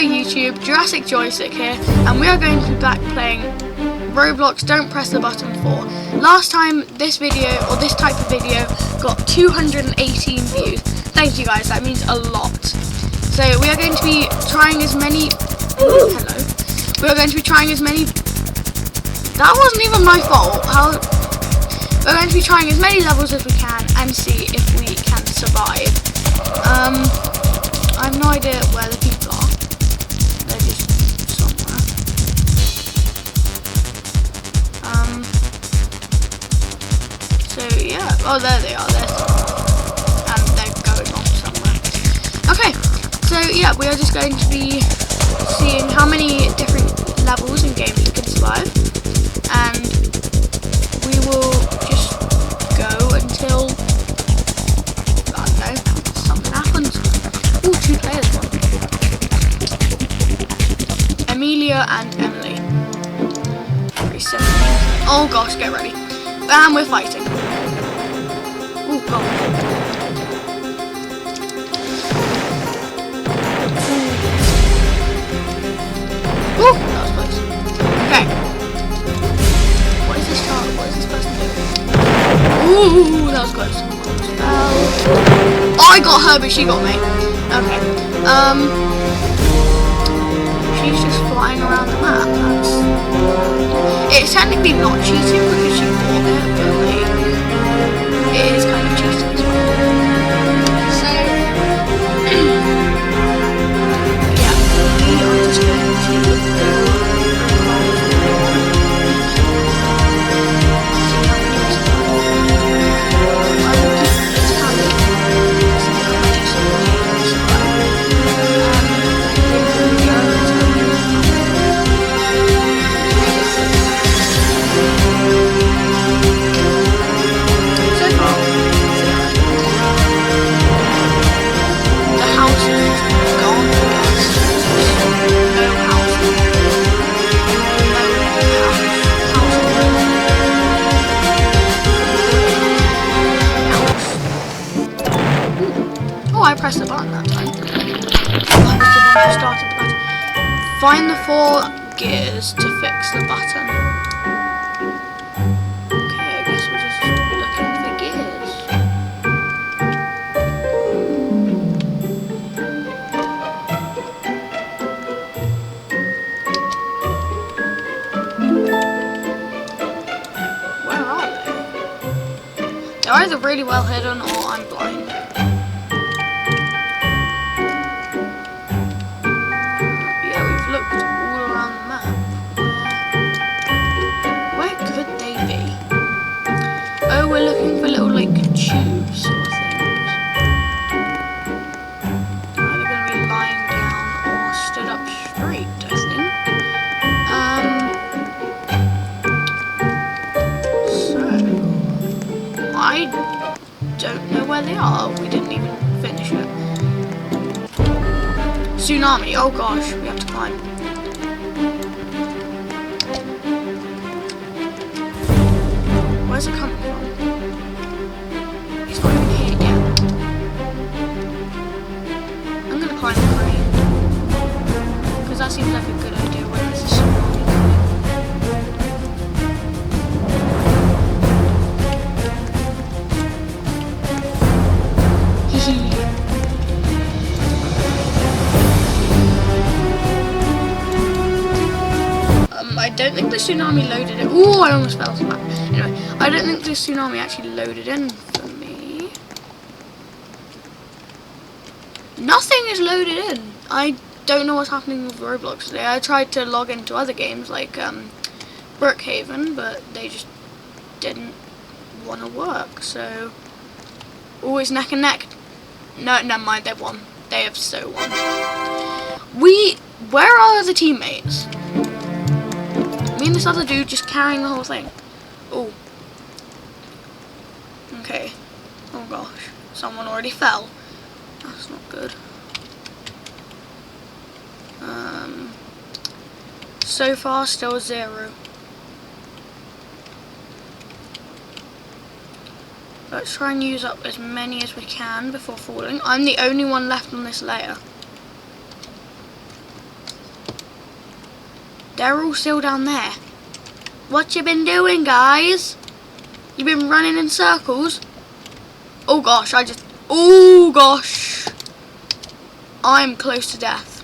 YouTube, Jurassic Joystick here, and we are going to be back playing Roblox Don't Press the Button 4. Last time this video, or this type of video, got 218 views. Thank you guys, that means a lot. So we are going to be trying as many... hello. We are going to be trying as many... That wasn't even my fault. We're going to be trying as many levels as we can and see if we can survive. I have no idea where the people are. They're just somewhere. So yeah. Oh, there they are. And they're going off somewhere. Okay. So yeah, we are just going to be seeing how many different levels and games we can survive, and we will just go until I don't know, something happens. Ooh, 2 players. Amelia and Emily. 317. Oh gosh, get ready. And we're fighting. Ooh, God. Ooh, that was close. Okay. What is this target? What is this person doing? Ooh, that was close. Oh, I got her, but she got me. Okay. She's just flying around the map. It's technically not cheating because she bought it, but like, it is kind of cheating as well. So, yeah, we are just going to press the button that time. That was the one that started the button. Find the 4 gears to fix the button. Okay, I guess we're just looking for gears. Where are they? They're either really well hidden or I'm blind. We're looking for little like tubes sort of things. Either going to be lying down or stood up straight, I think. So I don't know where they are. We didn't even finish it. Tsunami. Oh gosh, we have to climb. Where's it coming from? He's not even here yet. I'm gonna climb the crane. Because that seems like a good idea when there's a tsunami I don't think the tsunami loaded it. Ooh, I almost fell to that. Anyway, I don't think the tsunami actually loaded in for me. Nothing is loaded in. I don't know what's happening with Roblox today. I tried to log into other games like Brookhaven, but they just didn't want to work. So, always neck and neck. No, never mind. They won. They have so won. Where are the teammates? Me and this other dude just carrying the whole thing. Oh. Okay. Oh gosh. Someone already fell. That's not good. So far, still 0. Let's try and use up as many as we can before falling. I'm the only one left on this layer. They're all still down there. What you been doing, guys? You been running in circles? Oh gosh, oh gosh. I'm close to death.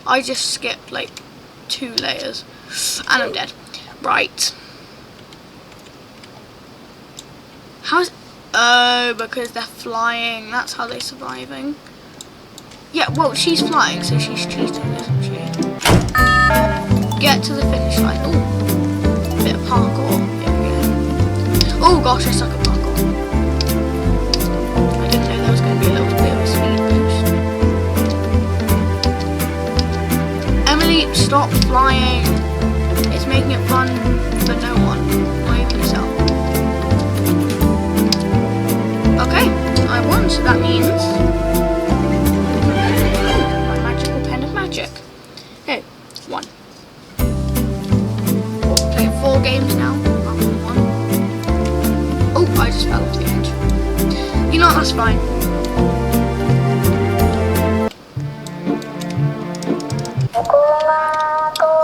I just skipped like 2 layers. And I'm dead. Right. How's... Oh, because they're flying. That's how they're surviving. Yeah, well, she's flying, so she's cheating, isn't she? Get to the finish line. Oh, bit of parkour. Here we go. Oh gosh, I suck at parkour. I didn't know there was going to be a little bit of a speed boost. Emily, stop flying. It's making it fun for no one, not even yourself. Okay, I won, so that means my magical pen of magic. Okay, 1. Playing 4 games now. I'm on 1. Oh, I just fell off the edge. You know what, that's fine.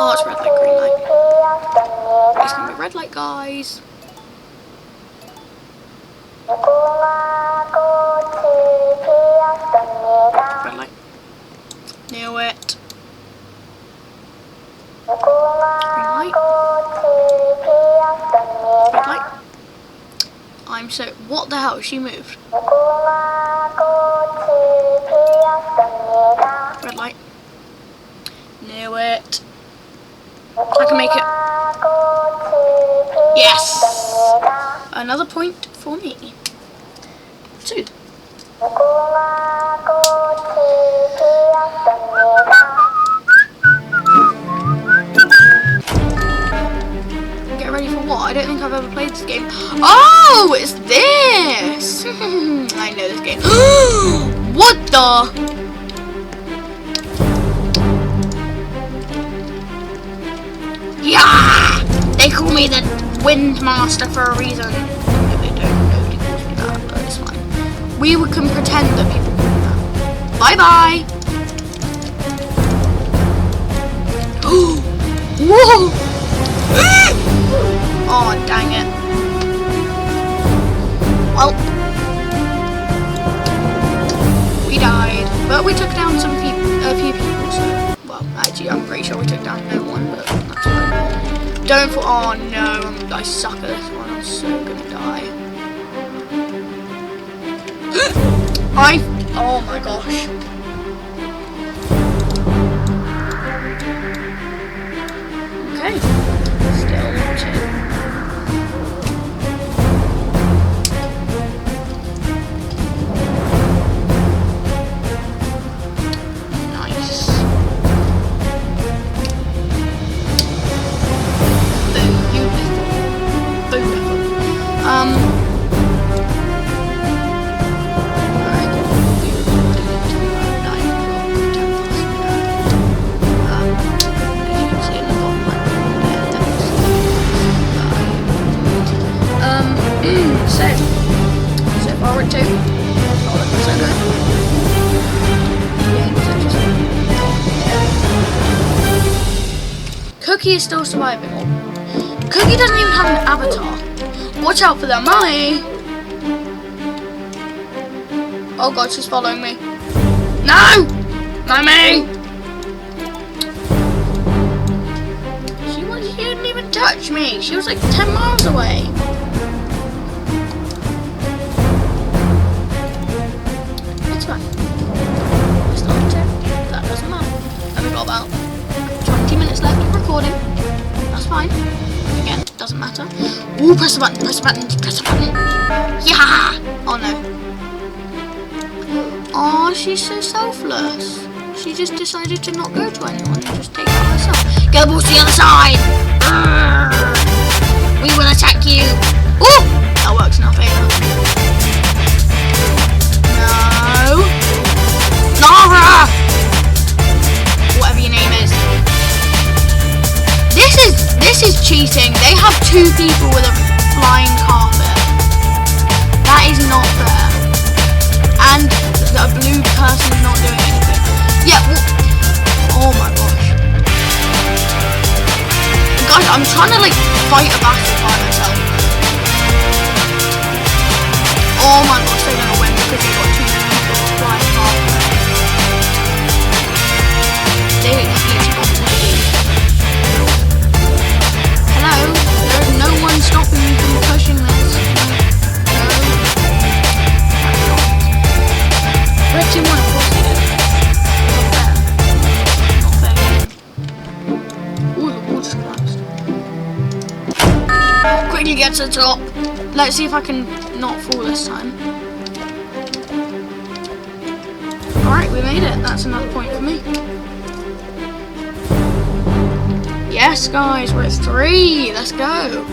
Oh, it's red light, green light. It's gonna be red light, guys. Red light. Knew it. Green light. Red light. I'm so... What the hell? She moved. Red light. Knew it. I can make it. Yes! Another point for me. 2. Get ready for what? I don't think I've ever played this game. Oh, it's this! I know this game. What the? Yeah! They call me the Wind Master for a reason. No, they don't. Nobody calls me that, but it's fine. We can pretend that people call me that. Bye bye! Whoa! Oh, dang it. Well, we died, but we took down a few people, so... Well, actually, I'm pretty sure we took down no one, but that's fine. Don't fall. Oh no, I suck at this one. I'm so gonna die. Oh my gosh. Okay. Still 2. So far we're 2. Oh, that's so good. Cookie is still surviving. Cookie doesn't even have an avatar. Watch out for that Mummy. Oh god, she's following me. No! Mummy! She didn't even touch me. She was like 10 miles away. It's fine. It's not 10. That doesn't matter. And we've got about 20 minutes left of recording. That's fine. Again, doesn't matter. Ooh, press the button, press the button, press the button. Yeah! Oh no. Oh, she's so selfless. She just decided to not go to anyone and just take it herself. Get the balls to the other side! We will attack you! Ooh! That works in our favour. No! Nara! Whatever your name is. This is cheating. They have 2 people with a flying carpet. That is not fair. And a blue person is not doing anything. Yeah, well, oh my gosh. kind of like fight a battle by myself. Oh my gosh, they're gonna win because they've got too many people flying past them. They literally got to leave. Hello? There's no one stopping me from pushing this. No. Red team won, of course they did. Not fair. Ooh, the wall just collapsed. Quickly get to the top. Let's see if I can not fall this time. Alright, we made it. That's another point for me. Yes, guys, we're at 3. Let's go.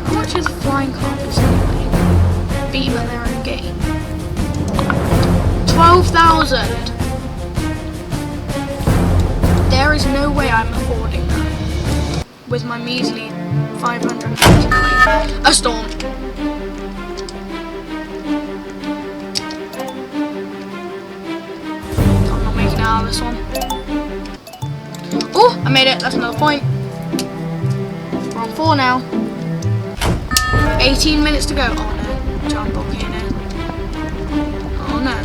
How much is flying carpets anyway? Beat them at their own game. 12,000. There is no way I'm affording that with my measly 599. A storm. I'm not making it out of this one. Oh, I made it. That's another point. We're on 4 now. 18 minutes to go. Oh no. Jump volcano. Oh no.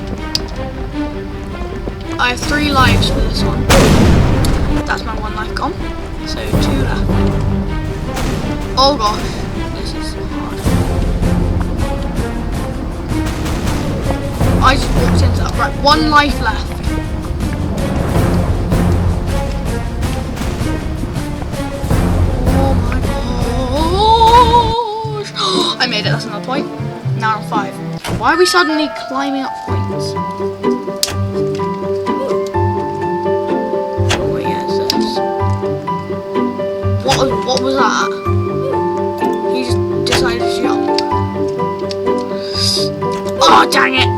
I have 3 lives for this one. That's my 1 life gone. So 2 left. Oh gosh. This is hard. I just walked into that. Right, 1 life left. I made it, that's another point. Now I'm 5. Why are we suddenly climbing up points? Oh wait, yeah, it's this. What was that? He just decided to jump. Oh, dang it!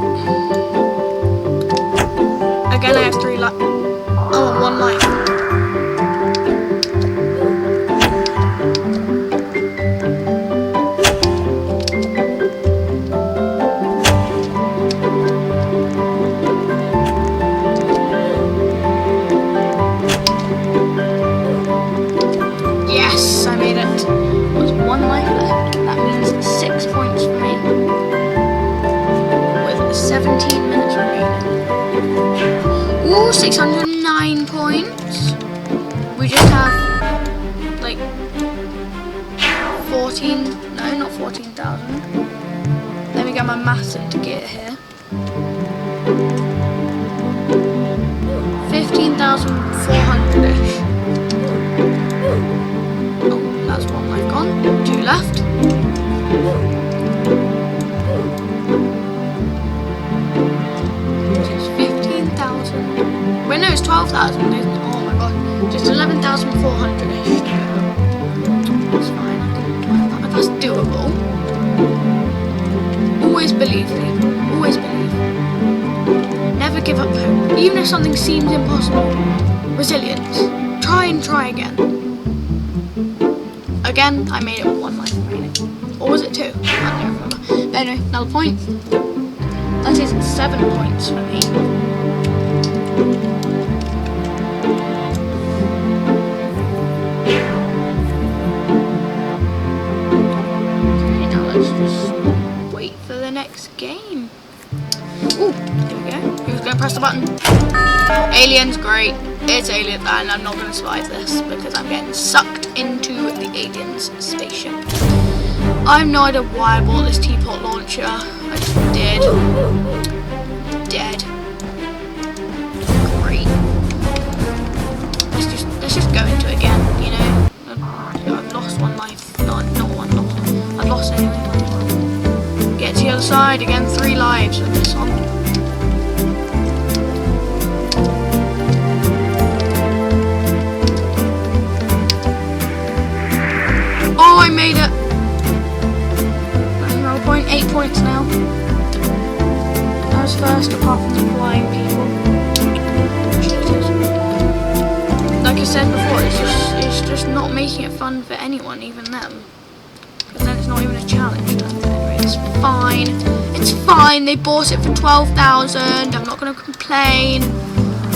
Again, I have 3 life. Oh, 1 life. Ooh, 609 points. We just have like 14, no, not 14,000. Let me get my maths into gear here. 15,400-ish. Oh, that's 1 life gone. 2 left. Wait, no, it's 12,000, isn't it? Oh my god. Just 11,400-ish. That's fine. That's doable. Always believe, people. Always believe. Never give up hope. Even if something seems impossible. Resilience. Try and try again. Again, I made it with 1 life. Or was it 2? I don't remember. But anyway, another point. That is 7 points for me. Next game. Ooh, here we go. Who's going to press the button? Aliens, great. It's alien, and I'm not going to survive this because I'm getting sucked into the aliens spaceship. I have no idea why I bought this teapot launcher. I just did. Dead. Great. Let's just go into it again. You know, I've lost 1 life. Not 1 life. I've lost anyway. Get to the other side, again 3 lives with this one. Oh, I made it! That's another point, 8 points now. I was first apart from the flying people. Cheaters. Like I said before, it's just not making it fun for anyone, even them. Because then it's not even a challenge. It's fine. It's fine. They bought it for 12,000. I'm not going to complain.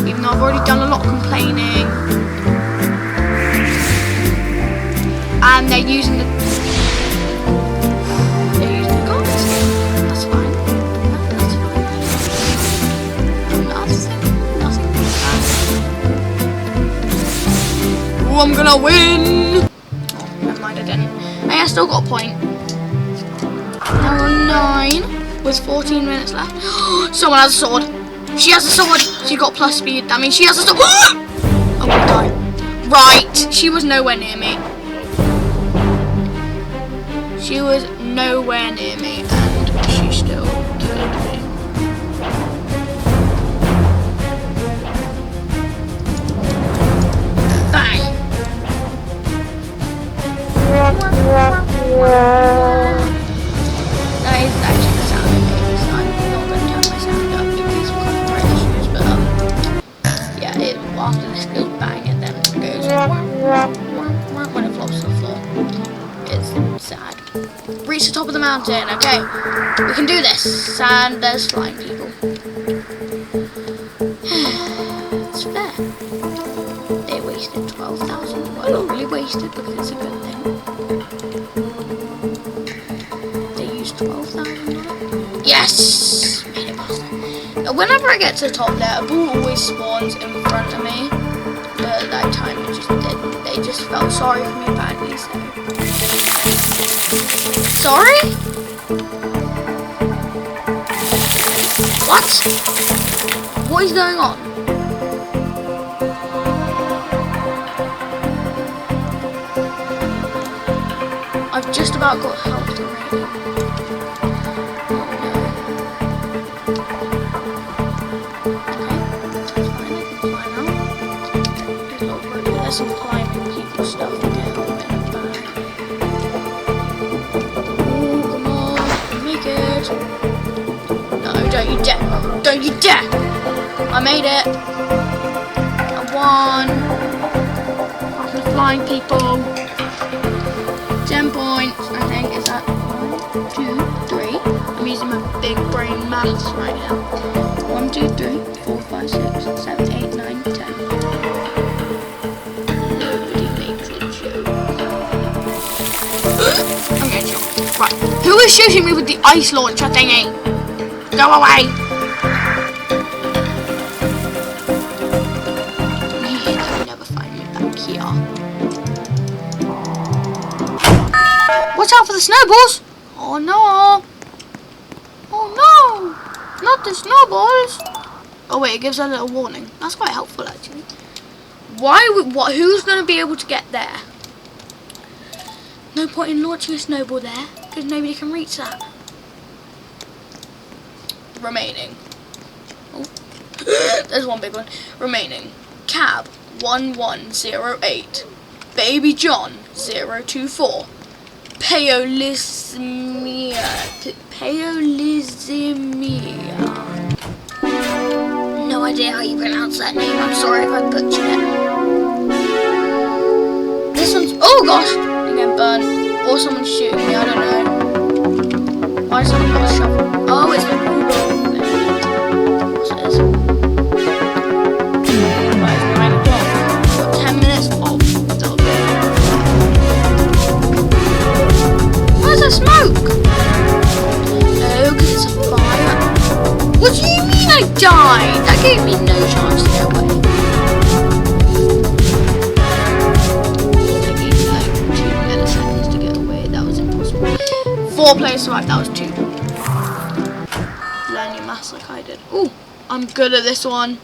Even though I've already done a lot of complaining. and they're using the garden skin. That's fine. That's fine. Nothing bad. Ooh, I'm gonna win! Oh, never mind, I didn't. Hey, I still got a point. Now we're 9 with 14 minutes left. Someone has a sword. She has a sword. She got plus speed. That means she has a sword. I'm gonna die. Right. She was nowhere near me. She was nowhere near me, and she still killed me. Bang. That is actually the sound it makes. I'm not going to turn my sound up because of copyright issues, but yeah, after this goes bang, and then it goes when it flops to the floor. It's sad. Reach the top of the mountain. Okay, we can do this. And there's flying people. It's fair. They wasted 12,000. Well, not really wasted because it's a good thing. They used 12,000. Yes! Made it past. Whenever I get to the top there, a ball always spawns in front of me. But that time it just didn't. They just felt sorry for me badly, so. Sorry? What? What is going on? I've just about got helped already. There's some climbing people stuff to do. Come on, make it. No, don't you dare. Don't you dare. I made it. I won. After the flying people. 10 points, I think. Is that 1, 2, 3? I'm using my big brain maths right now. 1, 2, 3, 4, 5, 6, 7, 8, 9, 10. I'm getting shot. Right. Who is shooting me with the ice launcher thingy? Go away! They'll never find me back here. Watch out for the snowballs! Oh no! Oh no! Not the snowballs! Oh wait, it gives a little warning. That's quite helpful actually. Who's going to be able to get there? No point in launching a snowball there, because nobody can reach that. Remaining. Oh. There's one big one. Remaining. Cab 1108. Baby John 024. Paolizmia. No idea how you pronounce that name. I'm sorry if I butchered it. This one's... Oh gosh! Get burned, or someone's shooting me, I don't know. Why is someone got a shovel? Oh, it's the Google thing. What's this? Right, it's 9 o'clock. Got 10 minutes. Oh, that'll be. Where's the smoke? No, because it's a fire. What do you mean I died? That gave me no chance to get away. 4 players survived, that was 2. Learn your maths like I did. Ooh, I'm good at this one.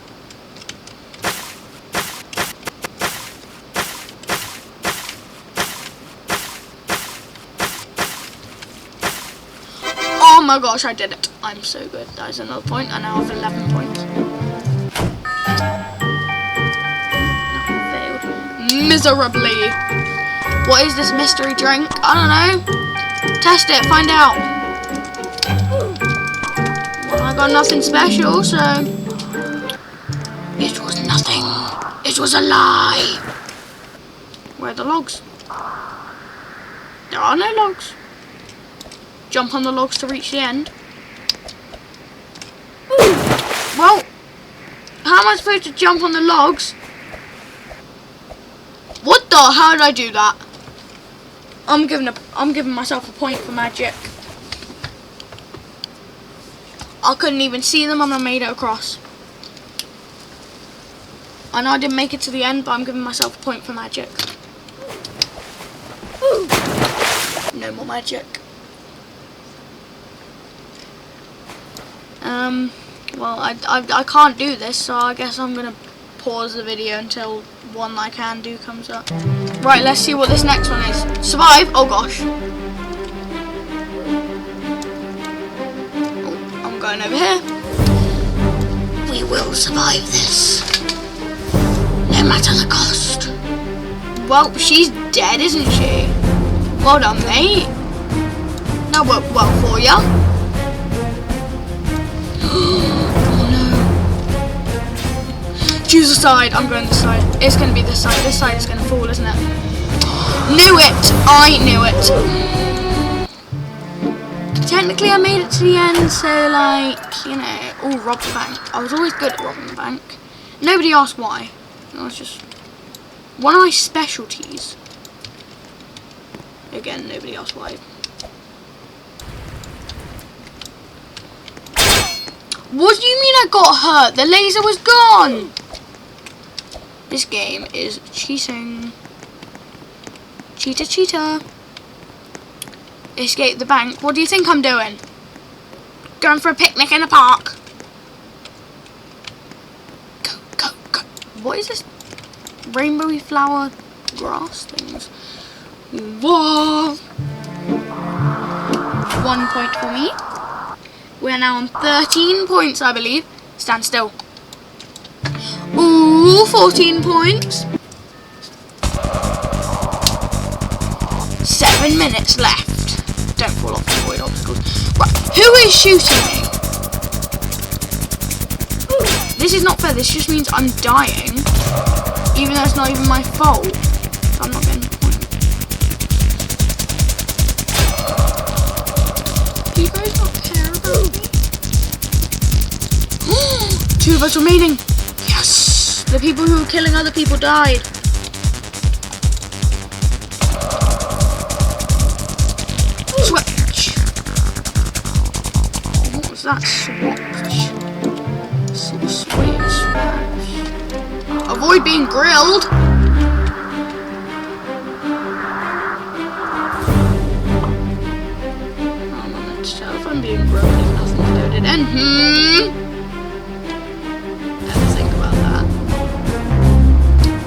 Oh my gosh, I did it. I'm so good. That is another point. I now have 11 points. Failed miserably. What is this mystery drink? I don't know. Test it, find out. Well, I got nothing special, so... It was nothing. It was a lie. Where are the logs? There are no logs. Jump on the logs to reach the end. Well, how am I supposed to jump on the logs? What the? How did I do that? I'm giving myself a point for magic. I couldn't even see them and I made it across. I know I didn't make it to the end, but I'm giving myself a point for magic. Ooh. No more magic. Well, I can't do this, so I guess I'm gonna pause the video until one I can do comes up. Right, let's see what this next one is. Survive! Oh gosh. Oh, I'm going over here. We will survive this. No matter the cost. Well, she's dead, isn't she? Well done, mate. That worked well for ya. Choose a side. I'm going this side. It's going to be this side. This side is going to fall, isn't it? Knew it. I knew it. Technically, I made it to the end, so like, you know, oh, rob the bank. I was always good at robbing the bank. Nobody asked why. It was just one of my specialties. Again, nobody asked why. What do you mean I got hurt? The laser was gone. This game is cheating. Cheater, cheater. Escape the bank. What do you think I'm doing? Going for a picnic in a park. Go, go, go. What is this? Rainbowy flower grass things. Whoa. 1 point for me. We're now on 13 points, I believe. Stand still. Ooh, 14 points. 7 minutes left. Don't fall off the void obstacles. Right, who is shooting me? This is not fair. This just means I'm dying. Even though it's not even my fault. So I'm not getting the point. Do you guys not care about me? 2 of us remaining. Yes! The people who were killing other people died. Switch. What was that? Switch. Switch. Avoid being grilled. I'm not meant to tell if I'm being grilled if nothing's loaded in. Never think about that.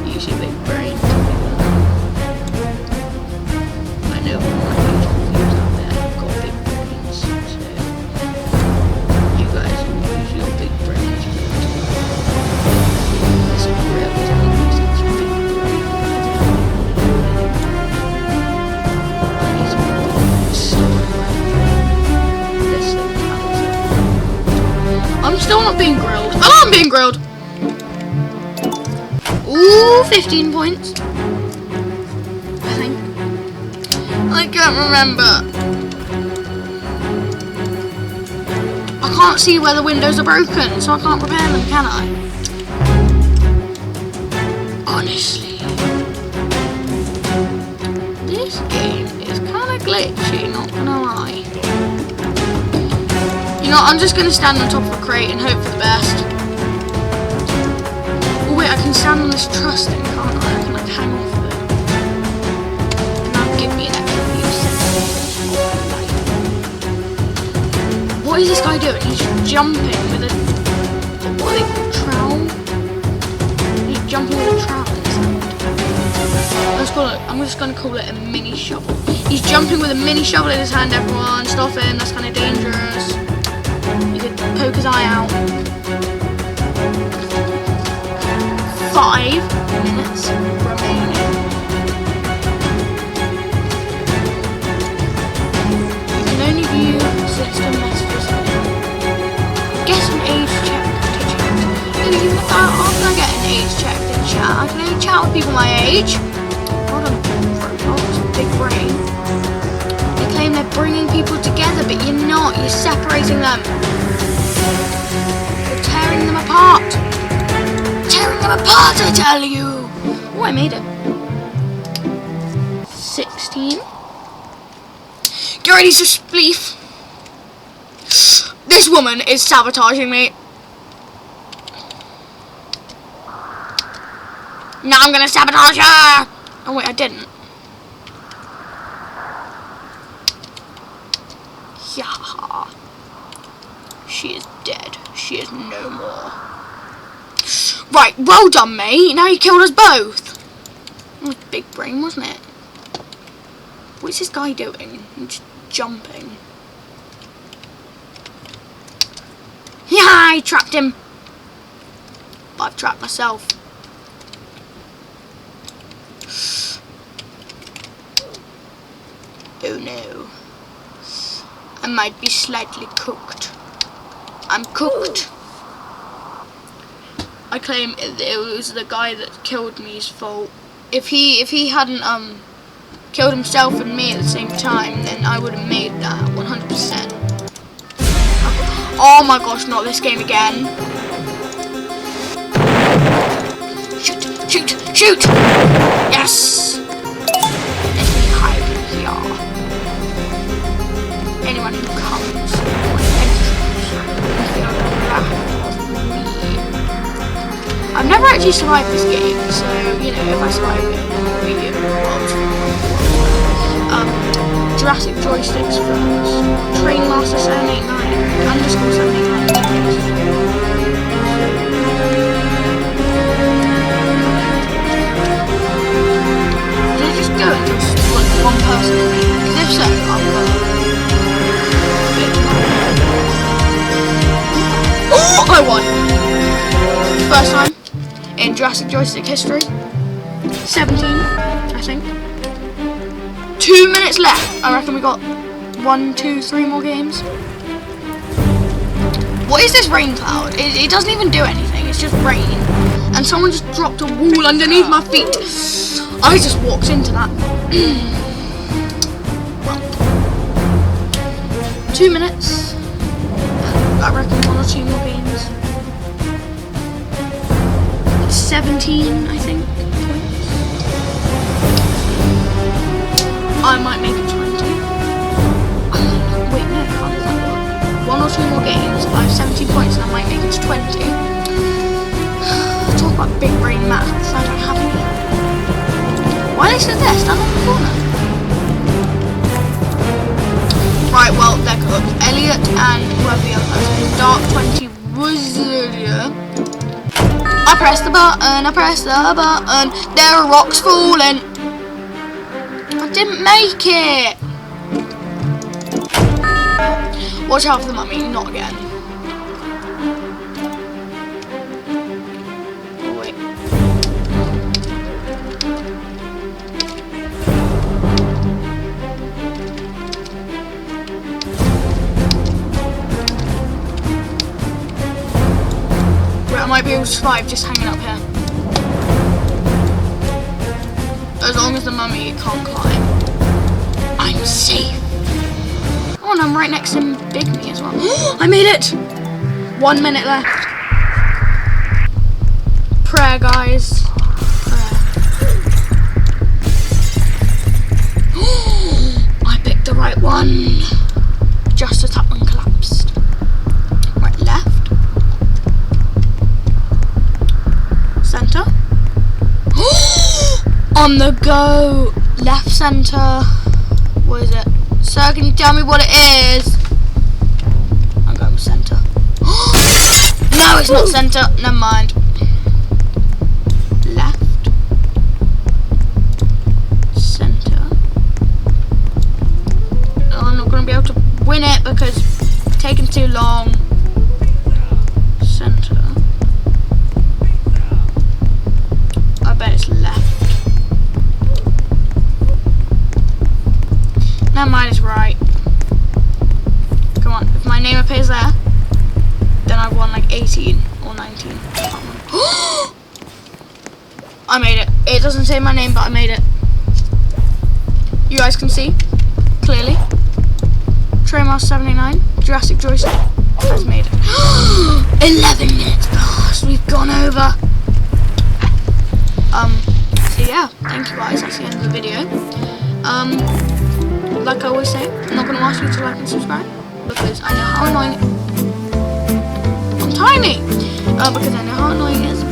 Use your big brain. I know all my YouTube viewers out there have got big brains, so you guys will use your big brains. This grill is only using its big brain. I need to stop this thing. I'm still not being grilled. Oh, I'm being grilled. Ooh, 15 points. I think. I can't remember. I can't see where the windows are broken, so I can't repair them, can I? Honestly. This game is kind of glitchy, not gonna lie. You know, I'm just gonna stand on top of a crate and hope for the best. Oh wait, I can stand on this truss thing, can't I? I can like hang off of it. And that'll give me an extra view. What is this guy doing? He's jumping with a, what are they called, trowel? He's jumping with a trowel in his hand. I'm just gonna call it a mini shovel. He's jumping with a mini shovel in his hand, everyone. Stop him, that's kind of dangerous. You could poke his eye out. 5 minutes remaining. You can only view system messages. Guess an age check to chat. I'm gonna get an age check to chat. I can only chat with people my age. Hold on, Roblox, big brain. They claim they're bringing people together, but you're not. You're separating them. You're tearing them apart. Tearing them apart, I tell you. Oh, I made it. 16. Get ready to spleef. This woman is sabotaging me. Now I'm gonna sabotage her. Oh wait, I didn't. Yeah. She is dead. She is no more. Right, well done, mate. Now you killed us both. It was big brain, wasn't it? What's this guy doing? He's just jumping. Yeah, I trapped him. But I've trapped myself. Oh no. I might be slightly cooked. I'm cooked. I claim it was the guy that killed me's fault. If he hadn't killed himself and me at the same time, then I would have made that 100%. Oh my gosh, not this game again. Shoot, shoot, shoot! Yes! Let me hide here. Anyone who comes I've never actually survived this game, so, you know, if I survive it, it'll be Jurassic Joysticks first. Trainmaster 789 _ 789. Did it just go into like one person for me? Because if so, I'll go. Oh, I won! First time in Jurassic Joystick history. 17, I think. 2 minutes left. I reckon we got 1, 2, 3 more games. What is this rain cloud? It doesn't even do anything. It's just rain. And someone just dropped a wall underneath my feet. I just walked into that. Well, 2 minutes. I reckon 1 or 2 more games. 17, I think, points. I might make it 20. Wait, no, how does that work? 1 or 2 more games, I have 17 points and I might make it to 20. Talk about big brain maths, I don't have any. Why are they still there? Stand on the corner. Right, well, they're cooked. Elliot and whoever the other person is, Dark 20 was I pressed the button, there are rocks falling. I didn't make it. Watch out for the mummy, not again. Oh, wait. I might be able to survive just hanging up here. As long as the mummy can't climb. I'm safe. Oh, and I'm right next to Big Me as well. I made it! 1 minute left. Prayer, guys. Prayer. I picked the right one. Just as that one collapsed. Right, left. Center. On the go. Left, center. What is it? Sir, can you tell me what it is? I'm going with center. No, it's not center. Never mind. Left. Center. Oh, I'm not going to be able to win it because it's taking too long. Center. I bet it's left. Never mind, it's right. Come on, if my name appears there, then I've won like 18 or 19. I made it. It doesn't say my name, but I made it. You guys can see clearly. Trainmaster 79, Jurassic Joystick has made it. 11 minutes past. We've gone over. So yeah, thank you guys. That's the end of the video. like I always say, I'm not going to ask you to like and subscribe because I know how annoying. I'm tiny. Because I know how annoying it is.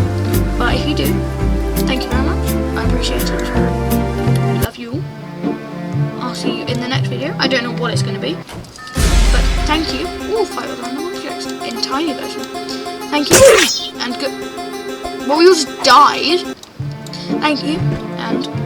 But if you do, thank you very much. I appreciate it. Love you. I'll see you in the next video. I don't know what it's going to be, but thank you. Oh, 5 other random objects in tiny version. Thank you and good. Well, we all just died. Thank you and.